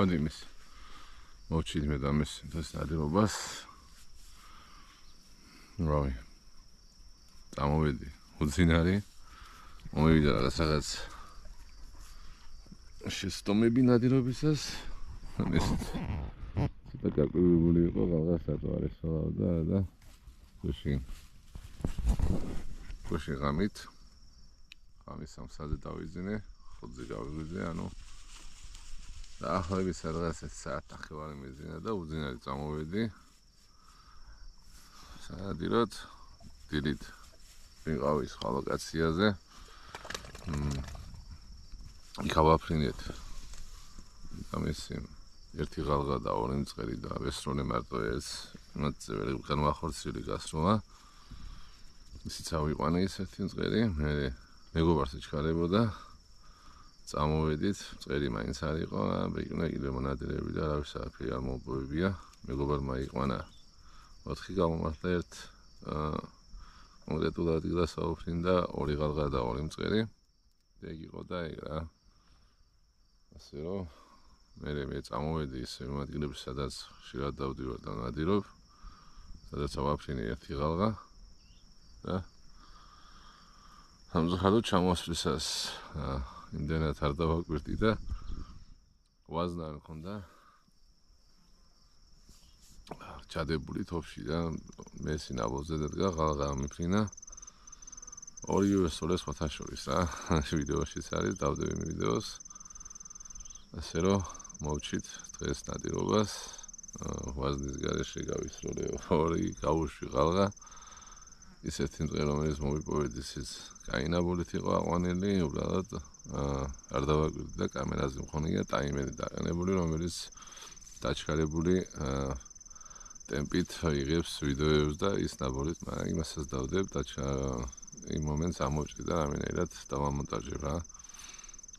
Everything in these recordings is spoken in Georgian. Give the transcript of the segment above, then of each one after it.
მოდი მის მოვჩით მე და მის ეს ნადირობას რავი წამოვედი უძინარი მომივიდა რაღაცა შეცდომები ნადირობისას ესეც ცოტა გაკვირვებული იყო რაღაცა თუ არის ხოლმე და გუშინ ღამით ღამის სამსაზე დავიძინე ხუთზე გავიღვიძე ანუ დაახლოებით სადღაც საათ ნახევარი მეზინა და უძინარი წამოვედი სანადიროდ დილით ვიყავი სხვა ლოკაციაზე იქ ავაფრინეთ ამისი ერთი ღალღა და ორი მწყერი და ვესროლე მარტო ეს მათზე ვერ განვახორციელი გასროლა ისიც ავიყვანე ის ერთი მწყერი მე მეგობარს ეჩქარებოდა წამოვედით მწყერი მაინც არ იყო იქნა კიდე მონადირეები და არავის არაფერი არ მოპოვებია მეგობარმა იყვანა 4 გამომართლა ერთ კონკრეტულად დილას ავაფრინდა ორი ღალღა და ორი მწყერი ეგ იყო და ეგ რა ასე რომ მე წამოვედი ის ადგილებში სადაც ხშირად დავდივარ და ნადირობ სადაც ავაფრინე ერთი ღალღა და სამწუხაროდ ჩამოსვლისას იმდენად არ დავაკვირდი და ვაზნა არ მქონდა ჩადებული თოფში და მე სინაბოზე დადგა ღალღა მიფრინა ორივე სოლეს სხვათა შორის რა ვიდეოშიც არის დავდები იმ ვიდეოს ასე რომ მოვჩით დღეს ნადირობას ვაზნის გარეშე გავისროლე ორი გაუშვი ღალღა ისეთი მწყერი რომელიც მოვიპოვეთ ისიც კაინაბოლით იყო აყვანილი უბრალოდ არ დავაკვირდი და კამერაზე მქონია ტაიმერი დაყენებული რომელიც დაჩქარებული ტემპით იღებს ვიდეოებს და ის ნაბოლით მაგრამ იმასაც დავდებ და იმ მომენტს ამოვჭი და რამენერად დავამონტაჟებ რა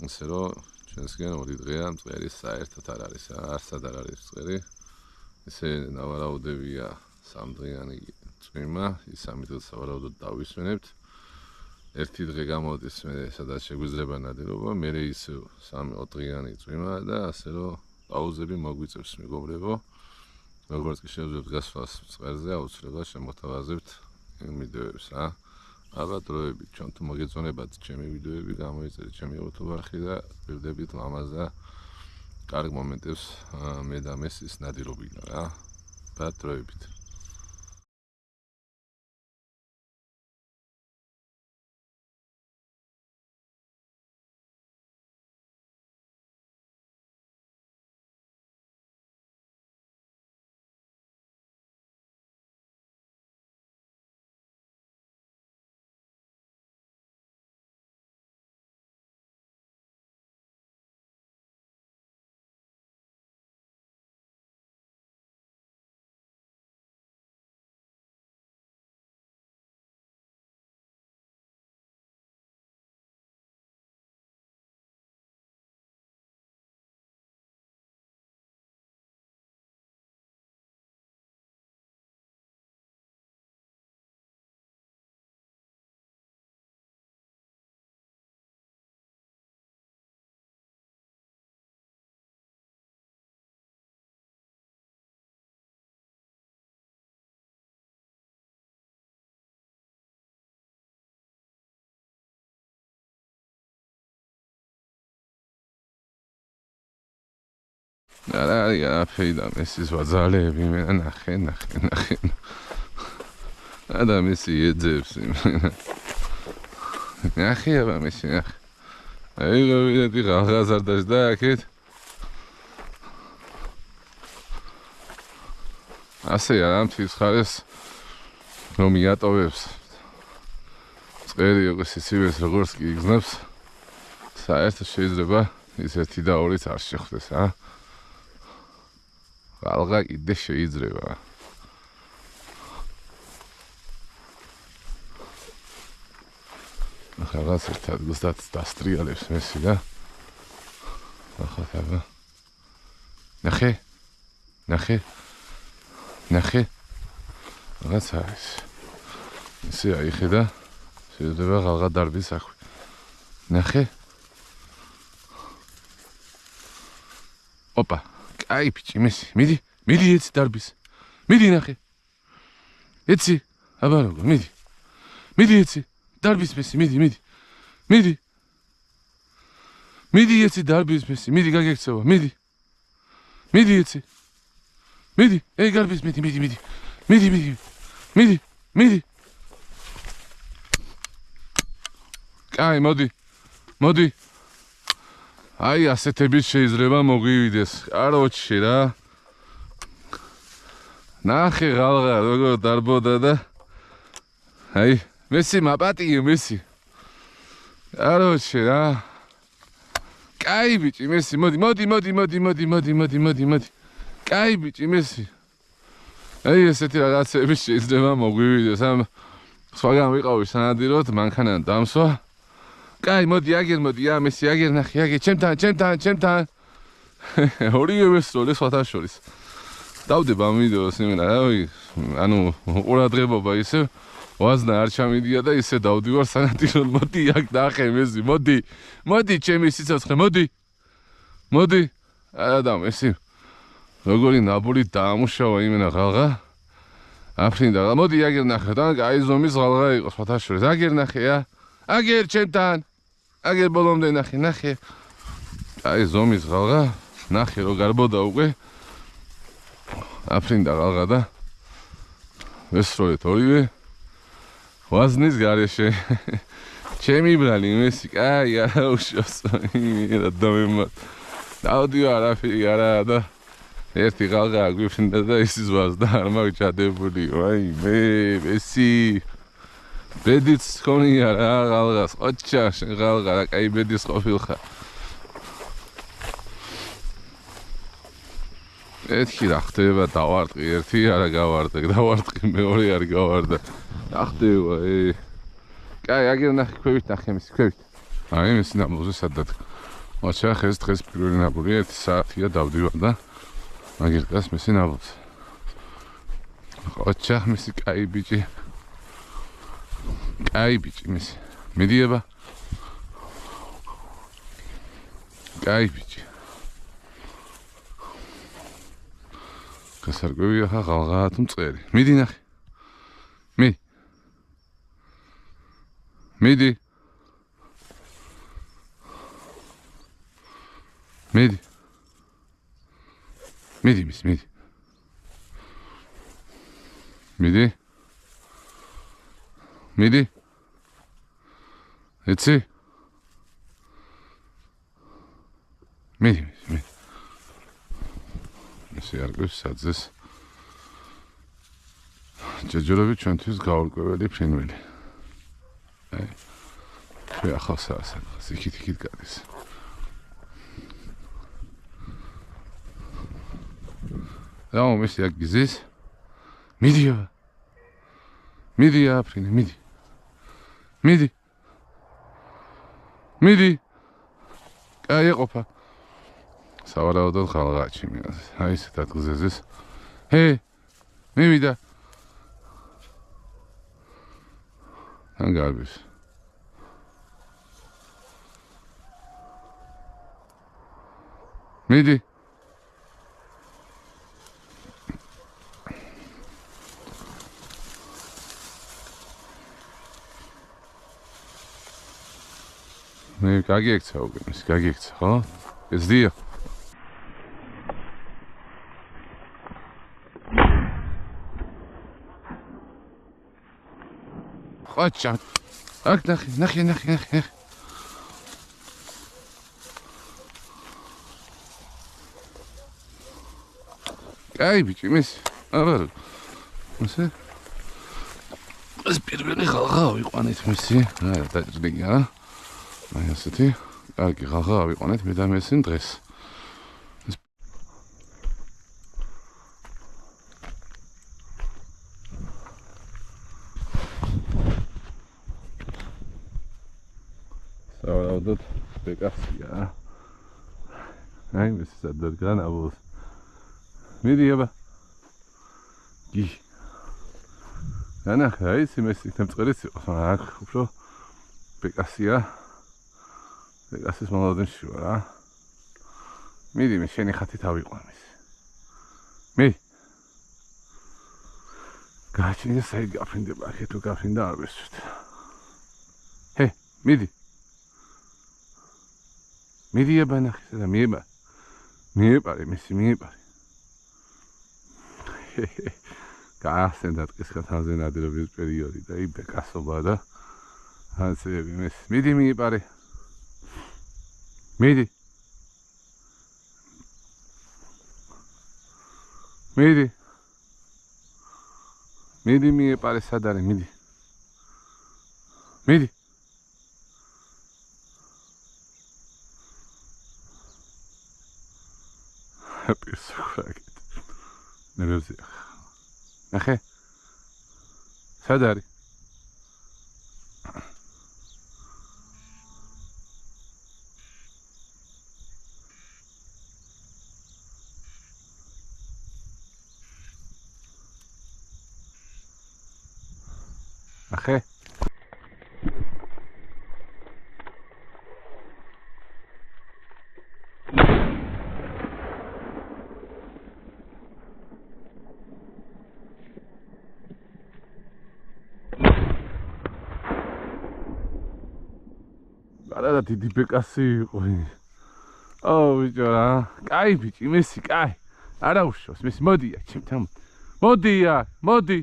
ასე რომ ჩვენსგან 2 დღეა მწყერი საერთოდ არ არის არსად არ არის მწყერი ესე ნავარაუდებია 3 დღიანი წვიმა ის ამიტომ სავარაუდოდ დავისვენებთ ერთი დღე გამოდის მე სადაც შეგვიძლია ნადირობა მე ის 3-4 დღიანი წვიმა და ასე რომ პაუზები მოგვიწევს მეგობრებო როგორც კი შევძლებთ გასვლას მწყერზე აუცილებლად შემოთავაზებთ იმ ვიდეოებს რა ალბათ დროებით ჩვენ თუ მოგეწონებათ ჩემი ვიდეოები გამოიწერეთ ჩემი YouTube არხი და ვირდებით ლამაზ და კარგ მომენტებს მე და მესის ნადირობიდან რა ალბათ დროებით არა ფეიდა მესის ვაძალეები მე ნახე და მესი ეძებს ნახე აბა მესი ნახე აიღებიდი ღალღაზარდას და აქეთ ასე ამ თის ხარეს რომ იატოვებს წერი როგორც ისივეს როგორც კი იგზნობს საერთოდ შეიძლება ის 1 და 2-ც არ შეხვდეს რა ღალღა კიდე შეიძლება რაღაც ერთ ადგილსაც დასტრიალებს მესი და ახლა ნახე რაღაც არის ისე აიხედა შეიძლება ღალღა დარბის აქვე ნახე ოპა აი ბიჭი მესი მიდი ეცი დარბის მიდი ნახე ეცი აბა როგორ მიდი ეცი დარბის მესი მიდი ეცი დარბის მესი მიდი გაგექცევა მიდი ეცი მიდი ეი გარბის მიდი კაი მოდი აი ასეთების შეიძლება მოგვივიდეს კაროჩი რა ნახე ღალღა როგორ დარბოდა და აი მესი მაპატიე მესი კაროჩი რა კაი ბიჭი მესი მოდი კაი ბიჭი მესი აი ესეთი რაღაცები შეიძლება მოგვივიდეს ამ სხვაგან ვიყავი სანადიროდ მანქანა დამსვა კაი მოდი მესი აგერ ნახე ჩემთან ორივე ვესწროლე სხვათა შორის დავდება ამ ვიდეოს იმენა ანუ ყურადღებობა ისე ვაზნა არ ჩამიდია და ისე დავდივარ სანადიროდ მოდი აქ ნახე მესი მოდი ჩემი სიცოცხლე მოდი არა მესი როგორი ნაბული დაამუშავა იმენა ღალღა აფრინდა მოდი აგერ ნახე და აი ზომის ღალღა იყო სხვათა შორის აგერ ნახეა აგერ ჩემთან აგერ ბოლომდე ნახე აი ზომის ღალღა ნახე რო გარბოდა უკვე აფრინდა ღალღა და ვესროლეთ ორივე ვაზნის გარეშე ჩემი ბრალი მესი კაი არა უშავს რა დამემართ დავდივარ არაფერი არა და ერთი ღალღა გვიფრინდა და ისიც ვაზდა არ მაგჭადებულიო აი მესი ბედიც ხონია რა ღალღას ოჩა შენ ღალღა რა კაი ბედის ყოფილხარ ეთქი რა ხდება დავარტყი ერთი არა გავარდა დავარტყი მეორე არ გავარდა რა ხდება კაი აგერ ნახე ქვევით ნახე მის ქვევით აი მის ნაბუზე სადად ოჩა დღეს პირველი ნაბური 1 საათია დავდივარ და მაგერ დღეს მისი ნაბუზე ოჩა მისი კაი ბიჭი მისი მიდიება კაი ბიჭი გასარკვევია ხა ღალღა თუ მწყერი მიდი ნახე მიდი ეცი მიდი ესე არ გვეს საძეს ჯეჯორები ჩვენთვის გაურკვეველი ფრინველი აი ჩვენ ახალსაა სადღაც იქით გადის რა მომესი აქ გიზის მიდი აფრინე მიდი კაი ეყოფა სავარაუდოდ ღალღა ჩიმიას აი ესეთ ადგილზეს მივიდა ან გარბის მიდი მე გაგიექცა უკვე ხო? ეს დია. ხოჭა. აქ ნახე. კაი ბიჭი, მის. აბა. ესე. ეს პირველი ხალხა ვიყვანეთ მისი. რა დაჭრილი რა. აი ასეთი. კარგი ხალხა ვიყვანეთ მე და მესინ დღეს. სავარაუდოდ ბეკასია. აი მის სადად განაბოს. მიდიება. გი. ანახა ის იმის თემწყერიც იყო, აქ უფრო ბეკასია. ბეკასის მოლოდინში ვარ რა. მიდი მე შენი ხათი თავი ყვამის. მე გაჩინე საით გაფრინდება აქ თუ გაფრინდა არ ვესვით ჰე მიდი მიდი აბანახი სადა მიეპარე მესი მიეპარე გაახსენდა დღის ხანზე ნადირობის პერიოდი და იბე კასობა და ასეები მესი მიდი მიეპარე მიდი მიეპარე სად არის მიდი პირსოხაკეთ ნერვზე ნახე სად არის ნახე არა დიდი ბეკასი იყო აუ ბიჭო რა კაი ბიჭი მესი კაი არა უშავს მესი მოდია ჩემთან მოდი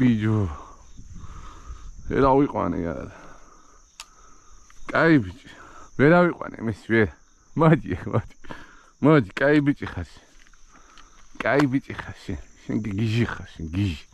ბიჭო ვერა ვიყვანე არა კაი ბიჭი ვერა ვიყვანე მესი ვერ მოდი კაი ბიჭი ხარ შენ გიჟი ხარ შენ გიჟი